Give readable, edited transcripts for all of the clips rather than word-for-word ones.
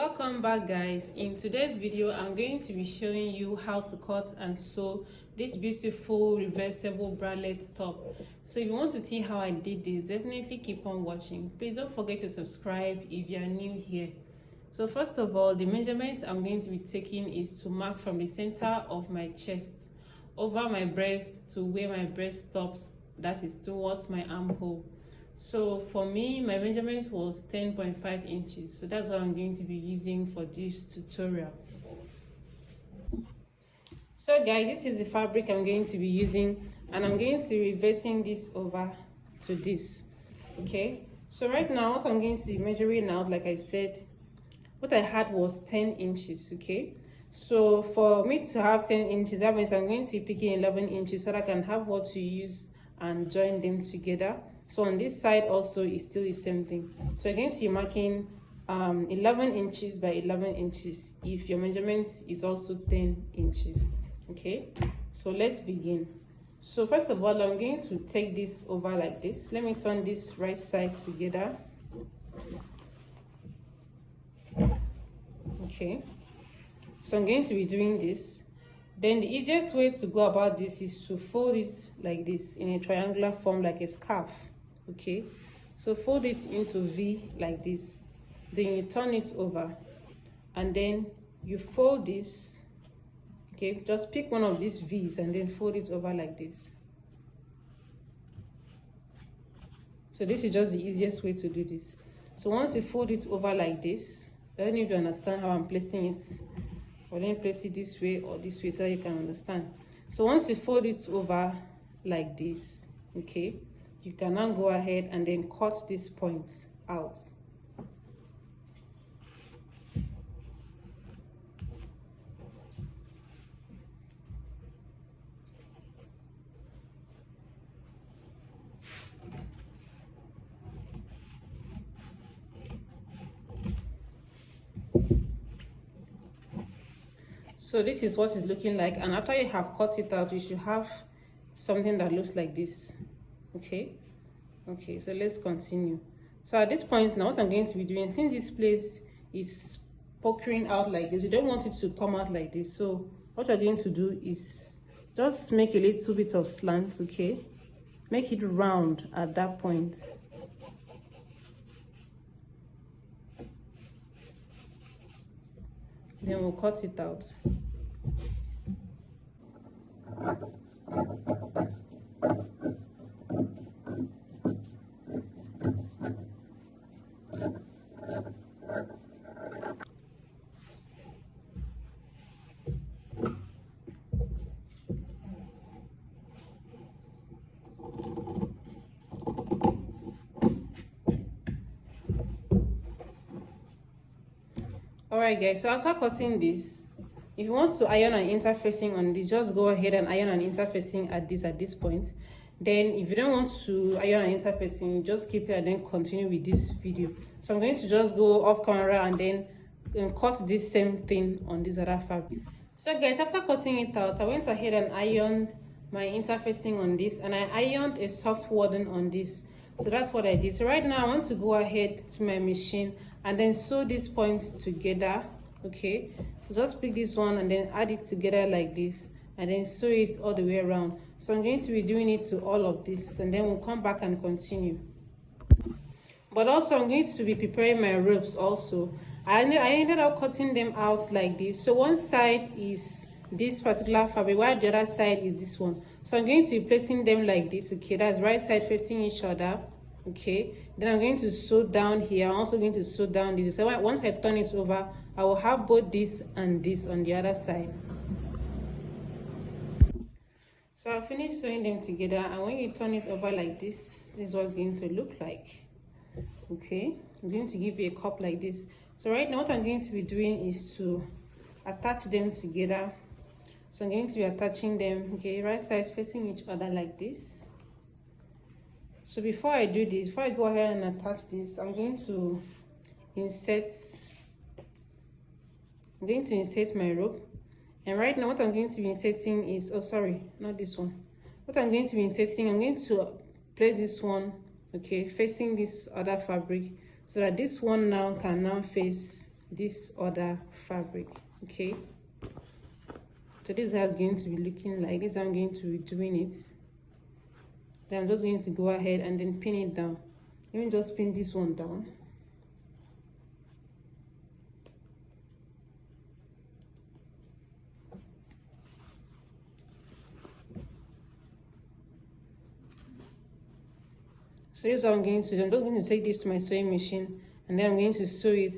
Welcome back, guys. In today's video I'm going to be showing you how to cut and sew this beautiful reversible bralette top. So if you want to see how I did this, definitely keep on watching. Please don't forget to subscribe if you are new here. So first of all, the measurement I'm going to be taking is to mark from the center of my chest over my breast to where my breast stops, that is towards my armhole. So for me, my measurement was 10.5 inches. So that's what I'm going to be using for this tutorial. So guys, this is the fabric I'm going to be using, and I'm going to be reversing this over to this. Okay, so right now what I'm going to be measuring out, like I said, what I had was 10 inches. Okay, so for me to have 10 inches, that means I'm going to be picking 11 inches so that I can have what to use and join them together. So on this side also is still the same thing. So you're going to be marking 11 inches by 11 inches if your measurement is also 10 inches. Okay, so let's begin. So first of all, I'm going to take this over like this. Let me turn this right side together. Okay, so I'm going to be doing this. Then the easiest way to go about this is to fold it like this in a triangular form, like a scarf. Okay, so fold it into V like this, then you turn it over and then you fold this. Okay, just pick one of these V's and then fold it over like this. So this is just the easiest way to do this. So once you fold it over like this, I don't know if you understand how I'm placing it, or then place it this way or this way so you can understand. So once you fold it over like this, okay, you can now go ahead and then cut this point out. So this is what it's looking like, and after you have cut it out, you should have something that looks like this. Okay, so let's continue. So at this point now, what I'm going to be doing, since this place is pokering out like this, you don't want it to come out like this. So what you're going to do is just make a little bit of slant. Okay, make it round at that point. Then we'll cut it out. Alright guys, so after cutting this, if you want to iron an interfacing on this, just go ahead and iron an interfacing at this point. Then if you don't want to iron an interfacing, just keep it and then continue with this video. So I'm going to just go off camera and then cut this same thing on this other fabric. So guys, after cutting it out, I went ahead and ironed my interfacing on this, and I ironed a soft wadding on this. So that's what I did. So right now I want to go ahead to my machine and then sew these points together. Okay, so just pick this one and then add it together like this and then sew it all the way around. So I'm going to be doing it to all of this, and then we'll come back and continue. But also I'm going to be preparing my ropes also. I ended up cutting them out like this. So one side is this particular fabric while the other side is this one. So I'm going to be placing them like this. Okay, that's right side facing each other. Okay, then I'm going to sew down here. I'm also going to sew down this. So once I turn it over, I will have both this and this on the other side. So I'll finish sewing them together, and when you turn it over like this, this is what it's going to look like. Okay, I'm going to give you a cup like this. So right now what I'm going to be doing is to attach them together. So I'm going to be attaching them, okay, right sides facing each other like this. So before I do this, before I go ahead and attach this, I'm going to insert my rope. And right now what I'm going to be inserting is, oh sorry, not this one. What I'm going to be inserting, I'm going to place this one, okay, facing this other fabric, so that this one now can now face this other fabric. Okay, so this is how it's going to be looking like. This is how I'm going to be doing it. Then I'm just going to go ahead and then pin it down. Let me just pin this one down. So here's what I'm going to do. I'm just going to take this to my sewing machine, and then I'm going to sew it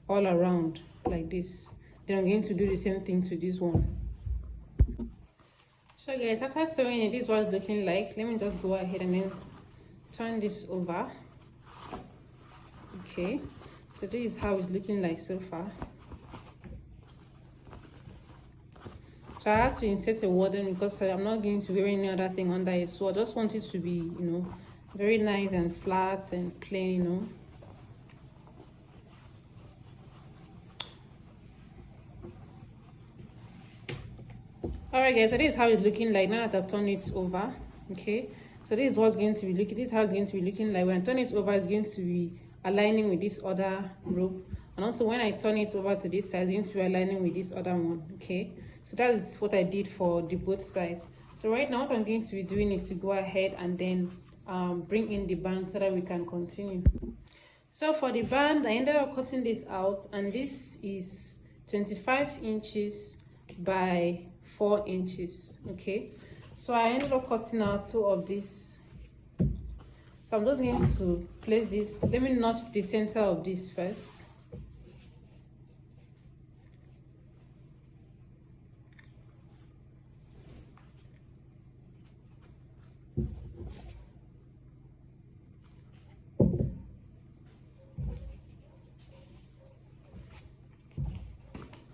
all around like this. Then I'm going to do the same thing to this one. So guys, after sewing it, this is what it's looking like. Let me just go ahead and then turn this over. Okay, so this is how it's looking like so far. So I had to insert a warden because I'm not going to wear any other thing under it. So I just want it to be, you know, very nice and flat and plain, you know. Alright guys, so this is how it's looking like now that I've turned it over. Okay, so this is what's going to be looking, this is how it's going to be looking like. When I turn it over, it's going to be aligning with this other rope, and also when I turn it over to this side, it's going to be aligning with this other one. Okay, so that is what I did for the both sides. So right now what I'm going to be doing is to go ahead and then bring in the band so that we can continue. So for the band, I ended up cutting this out, and this is 25 inches by 4 inches. Okay, so I ended up cutting out 2 of these. So I'm just going to place this. Let me notch the center of this first.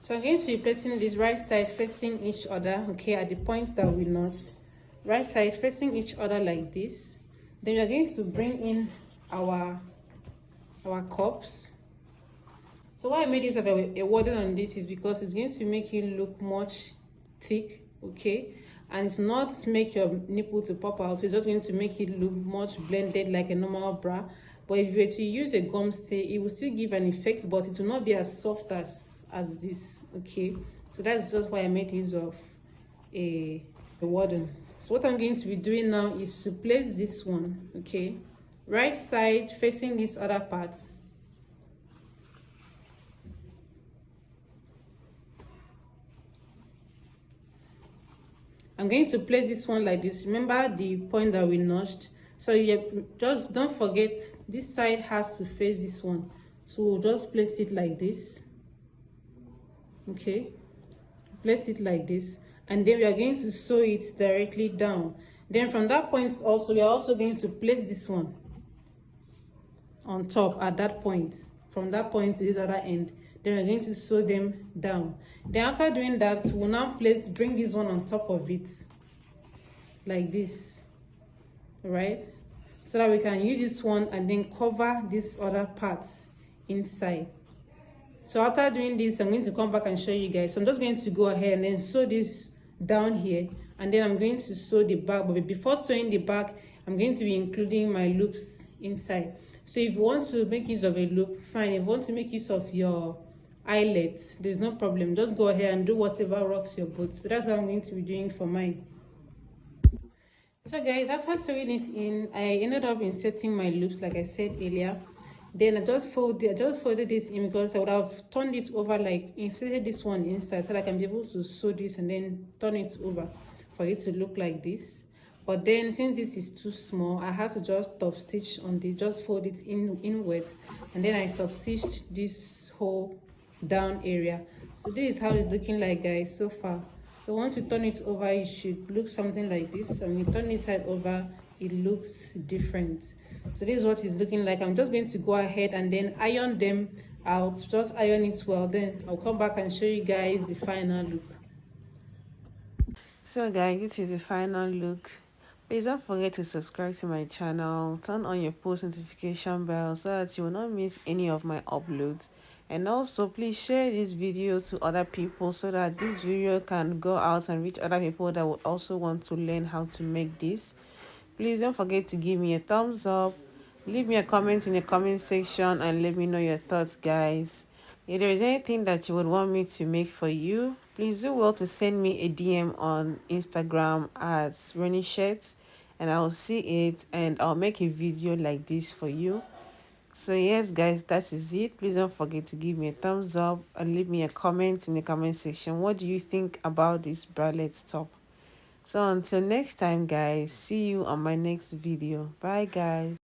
So I'm going to be placing this right side facing each other, okay, at the point that we notched. Right side facing each other like this. Then we are going to bring in our cups. So why I made use of a wording on this is because it's going to make it look much thick, okay, and it's not make your nipple to pop out. So it's just going to make it look much blended like a normal bra. But if you were to use a gum stay, it will still give an effect, but it will not be as soft as this. Okay, so that's just why I made use of a warden. So what I'm going to be doing now is to place this one, okay, right side facing this other part. I'm going to place this one like this. Remember the point that we notched. So you just don't forget this side has to face this one. So we'll just place it like this. Okay, place it like this, and then we are going to sew it directly down. Then from that point also, we are also going to place this one on top at that point. From that point to this other end, then we're going to sew them down. Then after doing that, we'll now bring this one on top of it like this, right, so that we can use this one and then cover this other part inside. So after doing this, I'm going to come back and show you guys. So I'm just going to go ahead and then sew this down here, and then I'm going to sew the back. But before sewing the back, I'm going to be including my loops inside. So if you want to make use of a loop, fine. If you want to make use of your eyelets, there's no problem. Just go ahead and do whatever rocks your boat. So that's what I'm going to be doing for mine. So guys, after sewing it in, I ended up inserting my loops like I said earlier. Then I just folded this in because I would have turned it over, like inserted this one inside so that I can be able to sew this and then turn it over for it to look like this. But then since this is too small, I had to just top stitch on this, just fold it inwards, and then I top stitched this whole down area. So this is how it's looking like, guys, so far. So once you turn it over, it should look something like this. And when you turn this side over, it looks different. So this is what it's looking like. I'm just going to go ahead and then iron them out. Just iron it well, then I'll come back and show you guys the final look. So guys, this is the final look. Please don't forget to subscribe to my channel, turn on your post notification bell so that you will not miss any of my uploads. And also please share this video to other people so that this video can go out and reach other people that would also want to learn how to make this. Please don't forget to give me a thumbs up, leave me a comment in the comment section, and let me know your thoughts, guys. If there is anything that you would want me to make for you, please do well to send me a DM on Instagram at RONISHIET, and I'll see it and I'll make a video like this for you. So yes guys, that is it. Please don't forget to give me a thumbs up and leave me a comment in the comment section. What do you think about this bralette top? So until next time guys, see you on my next video. Bye guys.